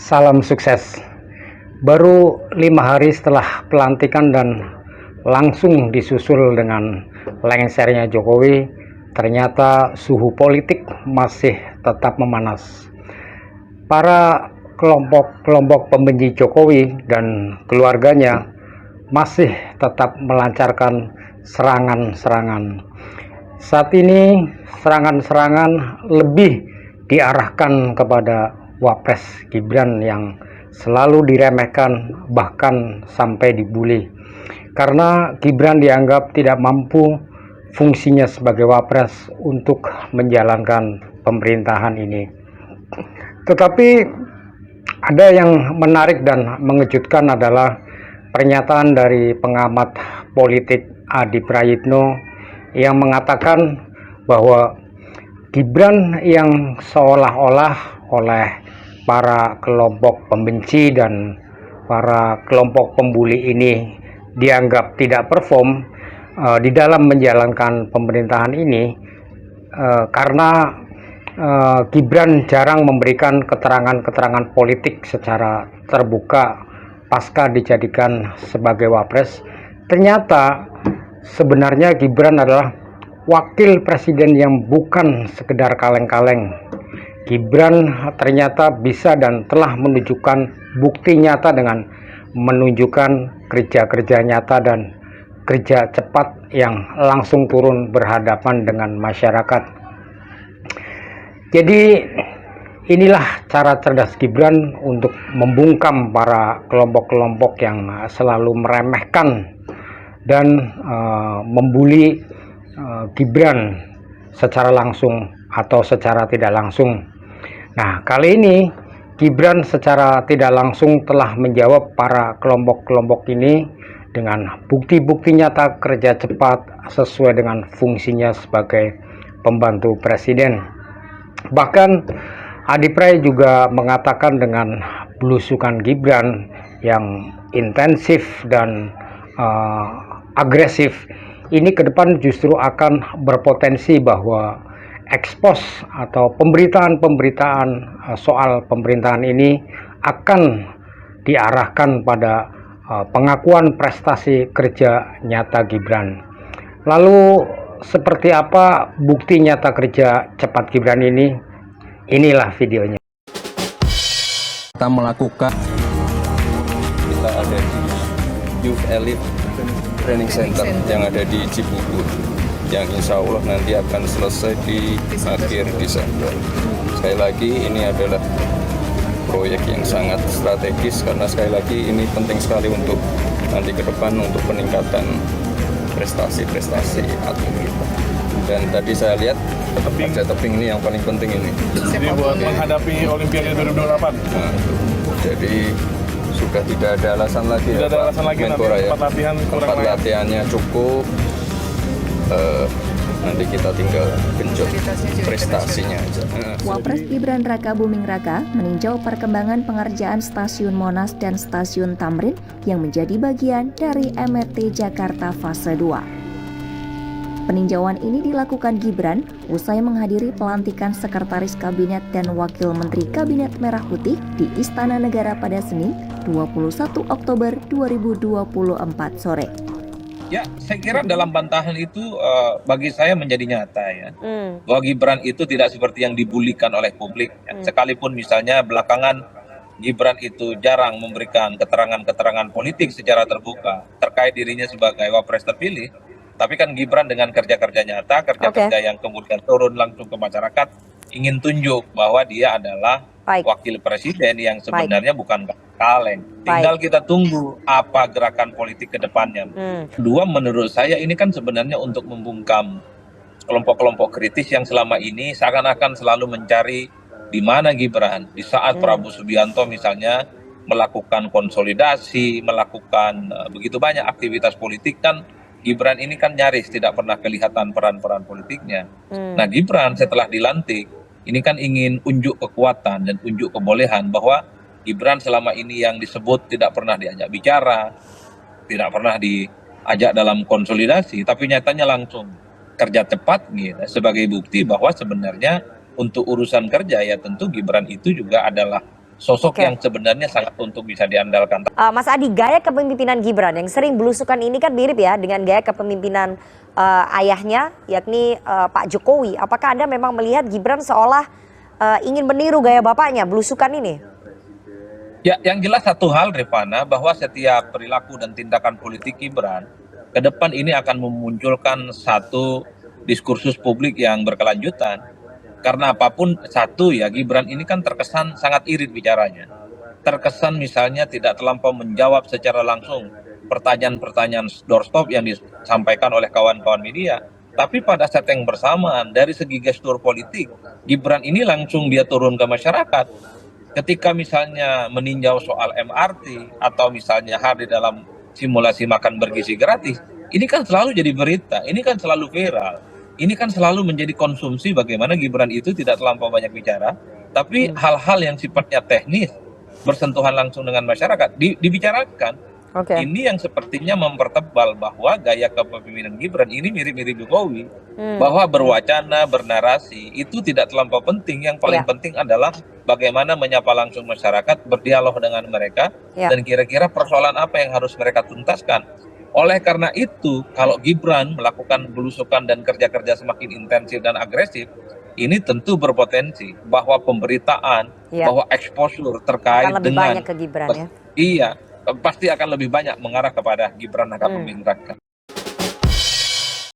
Salam sukses. Baru 5 hari setelah pelantikan dan langsung disusul dengan lengsernya Jokowi, ternyata suhu politik masih tetap memanas. Para kelompok-kelompok pembenci Jokowi dan keluarganya masih tetap melancarkan serangan-serangan. Saat ini serangan-serangan lebih diarahkan kepada Wapres Gibran yang selalu diremehkan, bahkan sampai dibully. Karena Gibran dianggap tidak mampu fungsinya sebagai Wapres untuk menjalankan pemerintahan ini. Tetapi ada yang menarik dan mengejutkan adalah pernyataan dari pengamat politik Adi Prayitno yang mengatakan bahwa Gibran yang seolah-olah oleh para kelompok pembenci dan para kelompok pembuli ini dianggap tidak perform di dalam menjalankan pemerintahan ini karena Gibran jarang memberikan keterangan-keterangan politik secara terbuka pasca dijadikan sebagai Wapres. Ternyata sebenarnya Gibran adalah wakil presiden yang bukan sekedar kaleng-kaleng. Gibran ternyata bisa dan telah menunjukkan bukti nyata dengan menunjukkan kerja-kerja nyata dan kerja cepat yang langsung turun berhadapan dengan masyarakat. Jadi inilah cara cerdas Gibran untuk membungkam para kelompok-kelompok yang selalu meremehkan dan membuli Gibran secara langsung atau secara tidak langsung. Nah, kali ini Gibran secara tidak langsung telah menjawab para kelompok-kelompok ini dengan bukti-bukti nyata kerja cepat sesuai dengan fungsinya sebagai pembantu presiden. Bahkan Adi Pray juga mengatakan dengan belusukan Gibran yang intensif dan agresif ini ke depan justru akan berpotensi bahwa ekspos atau pemberitaan-pemberitaan soal pemerintahan ini akan diarahkan pada pengakuan prestasi kerja nyata Gibran. Lalu seperti apa bukti nyata kerja cepat Gibran ini? Inilah videonya. Kita melakukan, kita ada di Youth Elite Training Center yang ada di Cibubur, yang insya Allah nanti akan selesai di akhir Desember. Sekali lagi ini adalah proyek yang sangat strategis karena sekali lagi ini penting sekali untuk nanti ke depan untuk peningkatan prestasi-prestasi atlet kita. Dan tadi saya lihat ada tebing ini yang paling penting ini. Jadi buat menghadapi Olimpiade 2028. Nah, jadi sudah tidak ada alasan lagi. Tidak ada alasan lagi nanti tempat latihan kurang tempat latihannya cukup. Nanti kita tinggal genjot prestasinya aja. Wapres Gibran Raka Buming Raka meninjau perkembangan pengerjaan Stasiun Monas dan Stasiun Tamrin yang menjadi bagian dari MRT Jakarta Fase 2. Peninjauan ini dilakukan Gibran usai menghadiri pelantikan Sekretaris Kabinet dan Wakil Menteri Kabinet Merah Putih di Istana Negara pada Senin 21 Oktober 2024 sore. Ya, saya kira dalam bantahan itu bagi saya menjadi nyata ya, bahwa Gibran itu tidak seperti yang dibulikan oleh publik. Ya. Sekalipun misalnya belakangan Gibran itu jarang memberikan keterangan-keterangan politik secara terbuka terkait dirinya sebagai Wapres terpilih, tapi kan Gibran dengan kerja-kerja nyata, kerja-kerja yang kemudian turun langsung ke masyarakat, ingin tunjuk bahwa dia adalah wakil presiden yang sebenarnya bukan kaleng. Tinggal kita tunggu apa gerakan politik ke depannya. Kedua, menurut saya ini kan sebenarnya untuk membungkam kelompok-kelompok kritis yang selama ini seakan-akan selalu mencari di mana Gibran. Di saat Prabowo Subianto misalnya melakukan konsolidasi, melakukan begitu banyak aktivitas politik, kan Gibran ini kan nyaris tidak pernah kelihatan peran-peran politiknya. Nah, Gibran setelah dilantik ini kan ingin unjuk kekuatan dan unjuk kebolehan bahwa Gibran selama ini yang disebut tidak pernah diajak bicara, tidak pernah diajak dalam konsolidasi, tapi nyatanya langsung kerja cepat gitu, sebagai bukti bahwa sebenarnya untuk urusan kerja ya tentu Gibran itu juga adalah sosok yang sebenarnya sangat untuk bisa diandalkan. Mas Adi, gaya kepemimpinan Gibran yang sering belusukan ini kan mirip ya dengan gaya kepemimpinan ayahnya, yakni Pak Jokowi. Apakah Anda memang melihat Gibran seolah ingin meniru gaya bapaknya, belusukan ini? Ya, yang jelas satu hal, Rifana, bahwa setiap perilaku dan tindakan politik Gibran ke depan ini akan memunculkan satu diskursus publik yang berkelanjutan. Karena apapun satu ya, Gibran ini kan terkesan sangat irit bicaranya. Terkesan misalnya tidak terlampau menjawab secara langsung pertanyaan-pertanyaan doorstop yang disampaikan oleh kawan-kawan media. Tapi pada saat yang bersamaan, dari segi gestur politik, Gibran ini langsung dia turun ke masyarakat. Ketika misalnya meninjau soal MRT atau misalnya hadir dalam simulasi makan bergizi gratis, ini kan selalu jadi berita, ini kan selalu viral. Ini kan selalu menjadi konsumsi bagaimana Gibran itu tidak terlampau banyak bicara, tapi hal-hal yang sifatnya teknis, bersentuhan langsung dengan masyarakat, dibicarakan. Ini yang sepertinya mempertebal bahwa gaya kepemimpinan Gibran ini mirip-mirip Jokowi, bahwa berwacana, bernarasi, itu tidak terlampau penting. Yang paling penting adalah bagaimana menyapa langsung masyarakat, berdialog dengan mereka, dan kira-kira persoalan apa yang harus mereka tuntaskan. Oleh karena itu, kalau Gibran melakukan belusukan dan kerja-kerja semakin intensif dan agresif, ini tentu berpotensi bahwa pemberitaan, bahwa exposure terkait akan lebih dengan banyak ke Gibran ya. Iya, pasti akan lebih banyak mengarah kepada Gibran Raka Buming Raka.